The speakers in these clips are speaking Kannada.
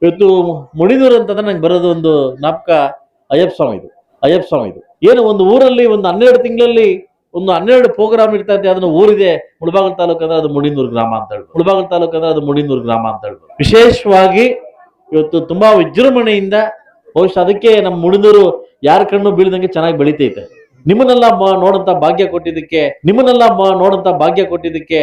ಇವತ್ತು ಮುಡಿನೂರು ಅಂತಂದ್ರೆ ನಂಗೆ ಬರೋದು ಒಂದು ಜ್ಞಾಪಕ ಅಯ್ಯಪ್ಪ ಸ್ವಾಮಿ ಇದು ಏನು ಒಂದು ಊರಲ್ಲಿ ಒಂದು 12 ತಿಂಗಳಲ್ಲಿ ಒಂದು 12 ಪ್ರೋಗ್ರಾಮ್ ಇರ್ತಾ ಇದೆ. ಅದನ್ನ ಊರಿದೆ ಮುಳಬಾಗಿಲು ತಾಲೂಕು ಅಂದ್ರೆ ಅದು ಮುಡಿನೂರು ಗ್ರಾಮ ಅಂತ ಹೇಳ್ಬೋದು. ವಿಶೇಷವಾಗಿ ಇವತ್ತು ತುಂಬಾ ವಿಜೃಂಭಣೆಯಿಂದ ಬಹುಶಃ ಅದಕ್ಕೆ ನಮ್ಮ ಮುಡಿನೂರು ಯಾರ ಕಣ್ಣು ಬೀಳದಂಗೆ ಚೆನ್ನಾಗಿ ಬೆಳಿತೈತೆ. ನಿಮ್ಮನ್ನೆಲ್ಲ ನೋಡಂತ ಭಾಗ್ಯ ಕೊಟ್ಟಿದ್ದಕ್ಕೆ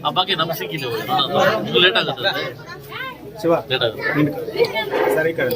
ಹಬ್ಬಕ್ಕೆ ನಮ್ಗೆ ಸಿಕ್ಕಿಲ್ಲ. ಇದು ಲೇಟ್ ಆಗುತ್ತೆ ಶಿವ, ಲೇಟ್ ಆಗುತ್ತೆ ಸರಿ ಕಡೆ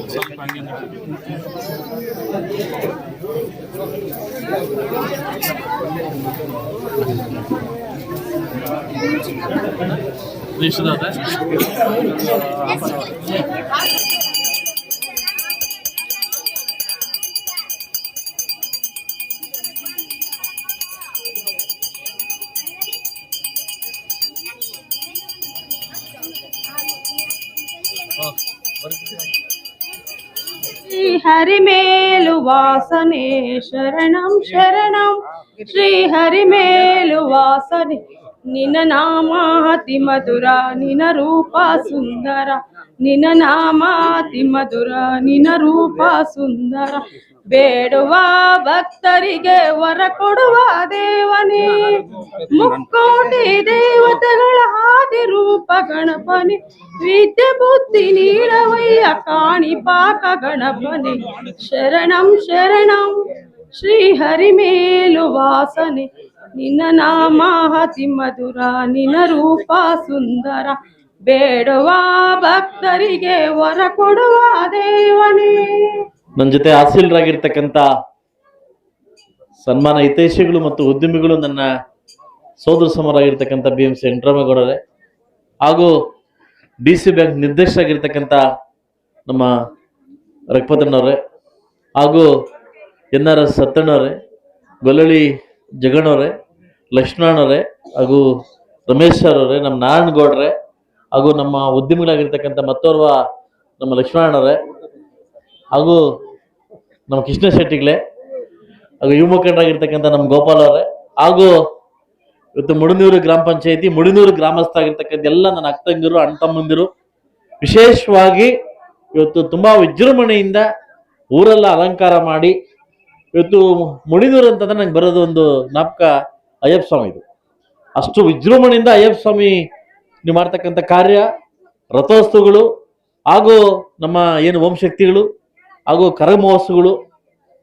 హరిమేలు వాసనే శరణం శరణం శ్రీ హరిమేలు వాసనే నిన నామాతి మధుర నిన రూప సుందర నిన నామాతి మధుర ನಿನ ರೂಪ ಸುಂದರ ಬೇಡುವ ಭಕ್ತರಿಗೆ ವರ ಕೊಡುವ ದೇವನೇ ಮುಕ್ಕೋಟಿ ದೇವತೆಗಳ ಆದಿ ರೂಪ ಗಣಪನೆ ವಿದ್ಯೆ ಬುದ್ಧಿ ನೀಡವಯ್ಯ ಕಾಣಿಪಾಕ ಗಣಪನೆ ಶರಣಂ ಶರಣಂ ಶ್ರೀ ಹರಿಮೇಲು ವಾಸನೆ ನಿನ್ನ ನಾಮ ಅತಿ ಮಧುರ ನಿನ್ನ ರೂಪ ಸುಂದರ ಬೇಡುವ ಭಕ್ತರಿಗೆ ವರ ಕೊಡುವ ದೇವನೇ. ನನ್ನ ಜೊತೆ ಆಸೀಲರಾಗಿರ್ತಕ್ಕಂಥ ಸನ್ಮಾನ ಹಿತೈಷಿಗಳು ಮತ್ತು ಉದ್ಯಮಿಗಳು ನನ್ನ ಸೋದರ ಸಮರಾಗಿರ್ತಕ್ಕಂಥ BMC ವೆಂಕಟರಾಮೇಗೌಡರೇ ಹಾಗೂ DC ಬ್ಯಾಂಕ್ ನಿರ್ದೇಶಕರಾಗಿರ್ತಕ್ಕಂಥ ನಮ್ಮ ರಘುಪತಣ್ಣವರೇ ಹಾಗೂ NRS ಸತ್ತಣ್ಣವರೇ, ಗೊಲ್ಲಳಿ ಜಗಣ್ಣವರೇ, ಲಕ್ಷ್ಮಣವರೇ ಹಾಗೂ ರಮೇಶ್ ಅವರೇ, ನಮ್ಮ ನಾರಾಯಣಗೌಡರೇ ಹಾಗೂ ನಮ್ಮ ಉದ್ಯಮಿಗಳಾಗಿರ್ತಕ್ಕಂಥ ಮತ್ತೋರ್ವ ನಮ್ಮ ಲಕ್ಷ್ಮಣವರೇ ಹಾಗೂ ನಮ್ಮ ಕೃಷ್ಣ ಶೆಟ್ಟಿಗಳೇ ಹಾಗೂ ಯುವ ಮುಖಂಡರಾಗಿರ್ತಕ್ಕಂಥ ನಮ್ಮ ಗೋಪಾಲ್ ಅವರೇ ಹಾಗೂ ಇವತ್ತು ಮುಡಿನೂರು ಗ್ರಾಮ ಪಂಚಾಯತಿ ಮುಡಿನೂರು ಗ್ರಾಮಸ್ಥ ಆಗಿರ್ತಕ್ಕಂಥ ಎಲ್ಲ ನನ್ನ ಅಕ್ಕಂದಿರು ಅಣ್ಣ ತಮ್ಮಂದಿರು ವಿಶೇಷವಾಗಿ ಇವತ್ತು ತುಂಬಾ ವಿಜೃಂಭಣೆಯಿಂದ ಊರೆಲ್ಲ ಅಲಂಕಾರ ಮಾಡಿ ಇವತ್ತು ಮುಡಿನೂರು ಅಂತಂದ್ರೆ ನಂಗೆ ಬರೋದು ಒಂದು ಜ್ಞಾಪಕ ಅಯ್ಯಪ್ಪ ಸ್ವಾಮಿದು. ಅಷ್ಟು ವಿಜೃಂಭಣೆಯಿಂದ ಅಯ್ಯಪ್ಪ ಸ್ವಾಮಿ ನೀವು ಮಾಡ್ತಕ್ಕಂಥ ಕಾರ್ಯ, ರಥೋತ್ಸವಗಳು ಹಾಗೂ ನಮ್ಮ ಏನು ಓಂ ಶಕ್ತಿಗಳು ಹಾಗೂ ಕರಗ ಮಹೋತ್ಸವಗಳು,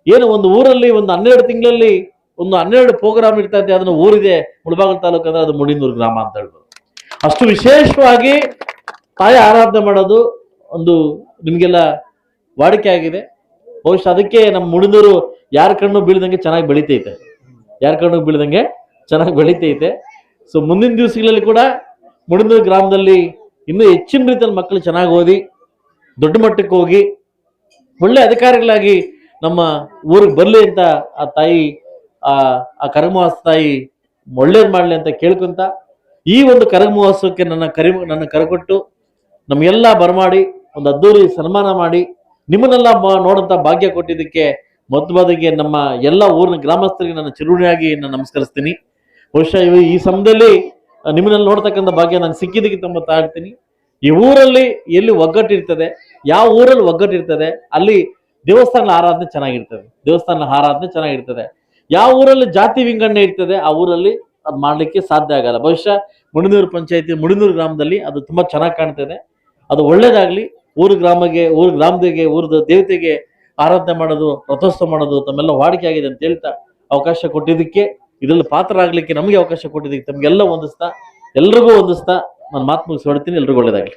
ಏನು ಒಂದು ಊರಲ್ಲಿ ಒಂದು 12 ತಿಂಗಳಲ್ಲಿ ಒಂದು 12 ಪ್ರೋಗ್ರಾಮ್ ಇರ್ತಾ ಇದೆ. ಅದನ್ನು ಊರಿದೆ ಮುಳಬಾಗಿಲು ತಾಲೂಕು ಅಂದ್ರೆ ಅದು ಮುಡಿನೂರು ಗ್ರಾಮ ಅಂತ ಹೇಳ್ಬೋದು. ಅಷ್ಟು ವಿಶೇಷವಾಗಿ ತಾಯಿ ಆರಾಧನೆ ಮಾಡೋದು ಒಂದು ನಿಮಗೆಲ್ಲ ವಾಡಿಕೆ ಆಗಿದೆ. ಬಹುಶಃ ಅದಕ್ಕೆ ನಮ್ಮ ಮುಡಿನೂರು ಯಾರ ಕಣ್ಣು ಬೀಳ್ದಂಗೆ ಚೆನ್ನಾಗಿ ಬೆಳಿತೈತೆ, ಯಾರ ಕಣ್ಣು ಬೀಳ್ದಂಗೆ ಚೆನ್ನಾಗಿ ಬೆಳಿತೈತೆ. ಸೊ ಮುಂದಿನ ದಿವಸಗಳಲ್ಲಿ ಕೂಡ ಮುಡಿನೂರು ಗ್ರಾಮದಲ್ಲಿ ಇನ್ನೂ ಹೆಚ್ಚಿನ ರೀತಿಯಲ್ಲಿ ಮಕ್ಕಳು ಚೆನ್ನಾಗಿ ಓದಿ ದೊಡ್ಡ ಮಟ್ಟಕ್ಕೆ ಹೋಗಿ ಒಳ್ಳೆ ಅಧಿಕಾರಿಗಳಾಗಿ ನಮ್ಮ ಊರಿಗೆ ಬರಲಿ ಅಂತ ಆ ತಾಯಿ ಆ ಕರಗ ಮಹೋತ್ಸವ ತಾಯಿ ಒಳ್ಳೇದು ಮಾಡಲಿ ಅಂತ ಕೇಳ್ಕೊಂತ, ಈ ಒಂದು ಕರಗ ಮಹೋತ್ಸವಕ್ಕೆ ನನ್ನ ಕರೆಕೊಟ್ಟು ನಮಗೆಲ್ಲ ಬರಮಾಡಿ ಒಂದು ಅದ್ದೂರಿ ಸನ್ಮಾನ ಮಾಡಿ ನಿಮ್ಮನ್ನೆಲ್ಲ ನೋಡಂತ ಭಾಗ್ಯ ಕೊಟ್ಟಿದ್ದಕ್ಕೆ ಮೊದಲಿಗೆ ನಮ್ಮ ಎಲ್ಲ ಊರಿನ ಗ್ರಾಮಸ್ಥರಿಗೆ ನನ್ನ ಚಿರುಣಿಯಾಗಿ ನಾನು ನಮಸ್ಕರಿಸ್ತೀನಿ. ಬಹುಶಃ ಈ ಸಮಯದಲ್ಲಿ ನಿಮ್ಮನ್ನೆಲ್ಲ ನೋಡ್ತಕ್ಕಂಥ ಭಾಗ್ಯ ನಾನು ಸಿಕ್ಕಿದ್ದಕ್ಕೆ ತುಂಬ ತಾಳ್ತೀನಿ. ಈ ಊರಲ್ಲಿ ಎಲ್ಲಿ ಒಗ್ಗಟ್ಟಿರ್ತದೆ, ಯಾವ ಊರಲ್ಲಿ ಒಗ್ಗಟ್ಟಿರ್ತದೆ ಅಲ್ಲಿ ದೇವಸ್ಥಾನದ ಆರಾಧನೆ ಚೆನ್ನಾಗಿರ್ತದೆ. ಯಾವ ಊರಲ್ಲಿ ಜಾತಿ ವಿಂಗಡಣೆ ಇರ್ತದೆ ಆ ಊರಲ್ಲಿ ಅದು ಮಾಡ್ಲಿಕ್ಕೆ ಸಾಧ್ಯ ಆಗಲ್ಲ. ಬಹುಶಃ ಮುಡಿನೂರು ಪಂಚಾಯತಿ ಮುಡಿನೂರು ಗ್ರಾಮದಲ್ಲಿ ಅದು ತುಂಬಾ ಚೆನ್ನಾಗಿ ಕಾಣ್ತದೆ. ಅದು ಒಳ್ಳೇದಾಗ್ಲಿ. ಊರ ಗ್ರಾಮದಿಗೆ ಊರದ ದೇವತೆಗೆ ಆರಾಧನೆ ಮಾಡೋದು, ರಥೋತ್ಸವ ಮಾಡೋದು ತಮ್ಮೆಲ್ಲ ವಾಡಿಕೆ ಆಗಿದೆ ಅಂತ ಹೇಳ್ತಾ ಅವಕಾಶ ಕೊಟ್ಟಿದ್ದಕ್ಕೆ, ಇದರಲ್ಲಿ ಪಾತ್ರರಾಗ್ಲಿಕ್ಕೆ ನಮಗೆ ಅವಕಾಶ ಕೊಟ್ಟಿದ್ದಕ್ಕೆ ತಮಗೆಲ್ಲ ಎಲ್ರಿಗೂ ಹೊಂದಿಸ್ತಾ ನಾನು ಮಾತು ಮುಗಿಸಿ ಹೊಡ್ತೀನಿ. ಎಲ್ರಿಗೂ ಒಳ್ಳೇದಾಗ್ಲಿ.